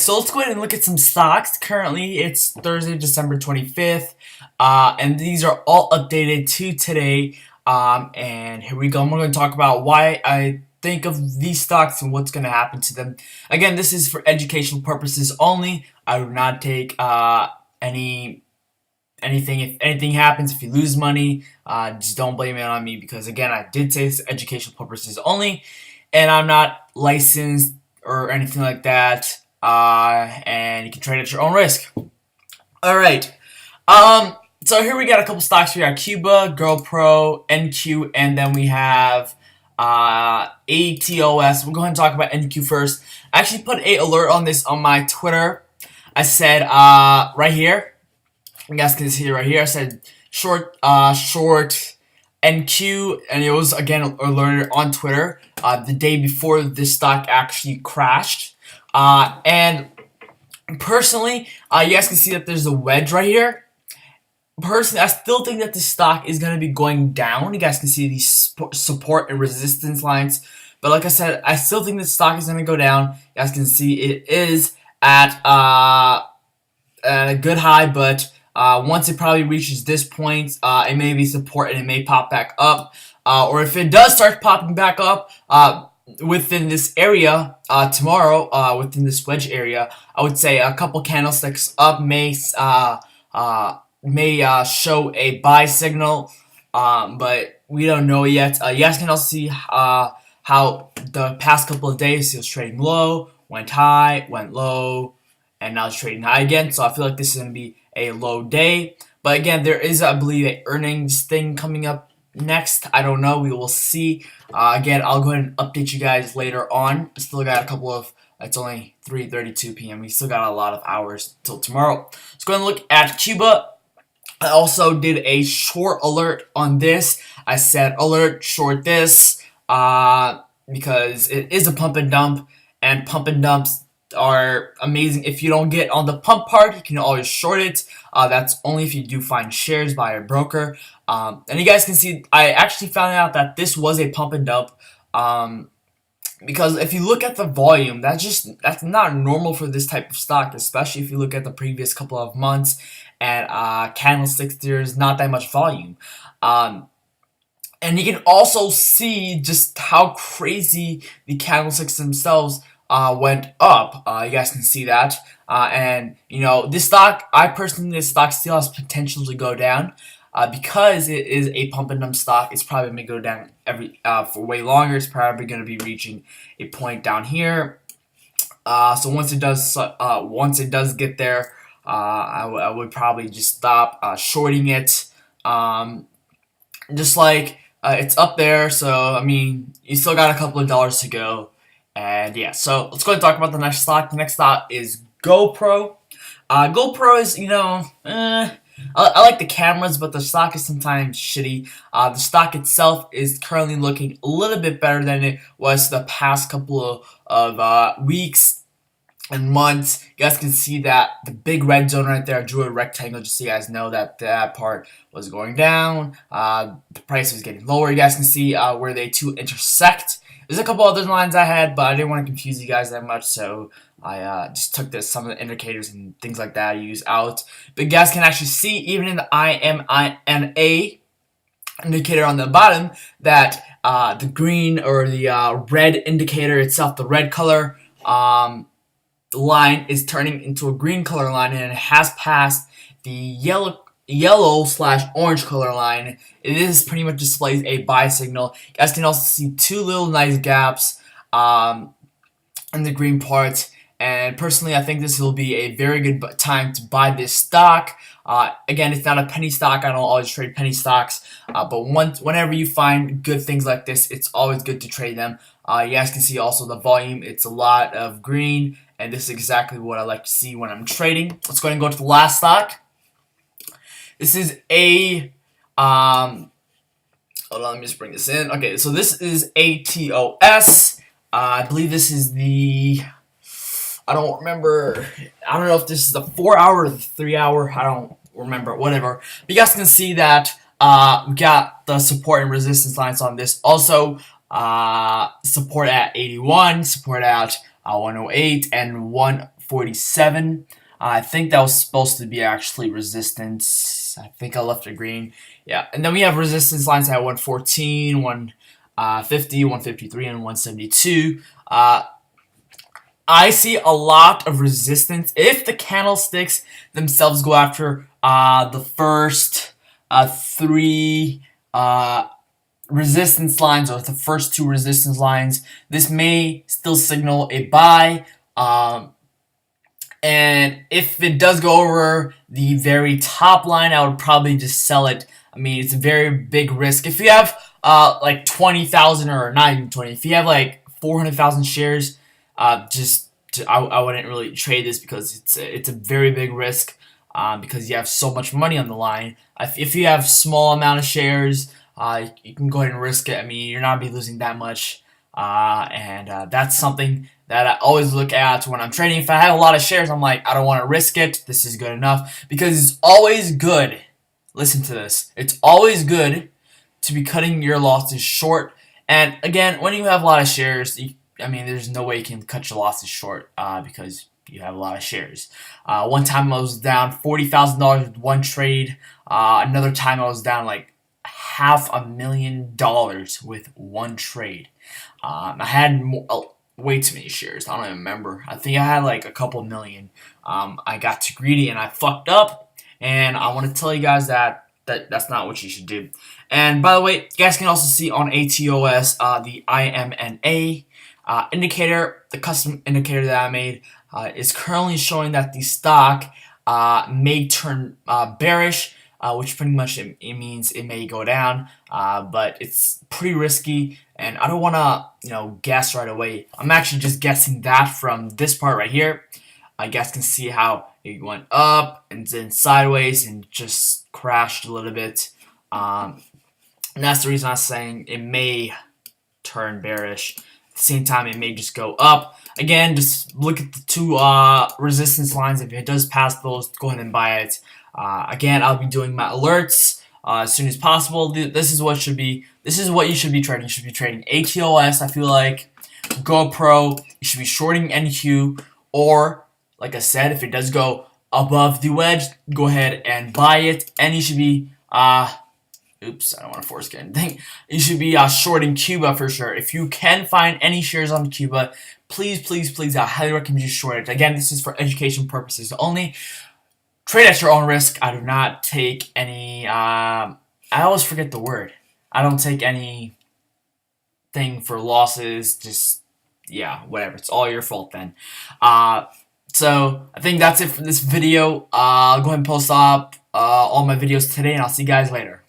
So let's go ahead and look at some stocks. Currently, it's Thursday, December 25th, and these are all updated to today. And here we go. I'm going to talk about why I think of these stocks and what's going to happen to them. Again, this is for educational purposes only. I would not take anything. If anything happens, if you lose money, just don't blame it on me because again, I did say it's educational purposes only, and I'm not licensed or anything like that. And you can trade at your own risk. All right. So here we got a couple stocks. We got Cuba, GoPro, NQ, and then we have ATOS. We'll go ahead and talk about NQ first. I actually put an alert on this on my Twitter. I said right here. You guys can see it right here. I said short NQ, and it was again alerted on Twitter the day before this stock actually crashed. And personally, you guys can see that there's a wedge right here. Personally, I still think that this stock is going to be going down. You guys can see these support and resistance lines. But like I said, I still think this stock is going to go down. You guys can see it is at a good high, but once it probably reaches this point, it may be support and it may pop back up. Or if it does start popping back up, within this area tomorrow, within this wedge area, I would say a couple candlesticks up may show a buy signal, but we don't know yet. You guys can also see how the past couple of days it was trading low, went high, went low, and now it's trading high again. So I feel like this is going to be a low day. But again, there is, I believe, an earnings thing coming up next. I don't know. We will see. Again, I'll go ahead and update you guys later on. Still got a couple of, it's only 3:32 p.m. We still got a lot of hours till tomorrow. Let's go ahead and look at Cuba. I also did a short alert on this. I said alert short this because it is a pump and dump, and pump and dumps are amazing. If you don't get on the pump part, you can always short it. That's only if you do find shares by a broker. And you guys can see, I actually found out that this was a pump and dump. Because if you look at the volume, that's not normal for this type of stock, especially if you look at the previous couple of months and candlesticks. There's not that much volume. And you can also see just how crazy the candlesticks themselves went up. You guys can see that. And, you know, this stock, this stock still has potential to go down. Because it is a pump and dump stock, it's probably going to go down for way longer. It's probably going to be reaching a point down here. So once it does get there, I would probably just stop shorting it. Just like it's up there, so I mean, you still got a couple of dollars to go. And yeah, so let's go ahead and talk about the next stock. The next stock is GoPro. GoPro is, you know, I like the cameras, but the stock is sometimes shitty. The stock itself is currently looking a little bit better than it was the past couple of weeks and months. You guys can see that the big red zone right there. I drew a rectangle just so you guys know that that part was going down. The price was getting lower. You guys can see where they two intersect. There's a couple other lines I had, but I didn't want to confuse you guys that much, so I just took some of the indicators and things like that I use out. But you guys can actually see, even in the IMINA indicator on the bottom, that the green or the red indicator itself, the red color line, is turning into a green color line, and it has passed the yellow/orange color line. It is pretty much displays a buy signal. You guys can also see two little nice gaps in the green part. And personally, I think this will be a very good time to buy this stock. Again, it's not a penny stock. I don't always trade penny stocks. But whenever you find good things like this, it's always good to trade them. You guys can see also the volume. It's a lot of green. And this is exactly what I like to see when I'm trading. Let's go ahead and go to the last stock. This is a, hold on, let me just bring this in. Okay, so this is ATOS. I believe this is the, I don't remember, I don't know if this is the 4-hour or the 3-hour, I don't remember, whatever. But you guys can see that we got the support and resistance lines on this. Also, support at 81, support at 108, and 147. I think that was supposed to be actually resistance. I think I left it green. Yeah, and then we have resistance lines at 114, 150, 153, and 172. I see a lot of resistance if the candlesticks themselves go after the first three resistance lines, or the first two resistance lines. This may still signal a buy. And if it does go over the very top line, I would probably just sell it. I mean, it's a very big risk. If you have like 20,000, or not even 20, if you have like 400,000 shares, I wouldn't really trade this, because it's a very big risk, because you have so much money on the line. If you have small amount of shares, you can go ahead and risk it. I mean, you're not be losing that much, and that's something that I always look at when I'm trading. If I have a lot of shares, I'm like, I don't want to risk it. This is good enough, because it's always good. Listen to this. It's always good to be cutting your losses short. And again, when you have a lot of shares, I mean, there's no way you can cut your losses short, because you have a lot of shares. One time I was down $40,000 with one trade. Another time I was down like $500,000 with one trade. I had way too many shares. I don't even remember. I think I had like a couple million. I got too greedy and I fucked up. And I want to tell you guys that's not what you should do. And by the way, you guys can also see on ATOS the IMNA indicator, the custom indicator that I made, is currently showing that the stock may turn bearish, which pretty much it means it may go down, but it's pretty risky, and I don't want to guess right away. I'm actually just guessing that from this part right here. You guys can see how it went up and then sideways and just crashed a little bit. And that's the reason I'm saying it may turn bearish. At the same time, it may just go up. Again, just look at the two resistance lines. If it does pass those, go ahead and buy it. Again, I'll be doing my alerts as soon as possible. This is what should be. This is what you should be trading. You should be trading ATOS. I feel like GoPro. You should be shorting NQ, or like I said, if it does go above the wedge, go ahead and buy it. And you should be oops, I don't want to force anything. You should be shorting Cuba for sure. If you can find any shares on Cuba, please, please, please, I highly recommend you short it. Again, this is for education purposes only. Trade at your own risk. I do not take any, I always forget the word. I don't take anything for losses. Just, yeah, whatever. It's all your fault then. So, I think that's it for this video. I'll go ahead and post up all my videos today, and I'll see you guys later.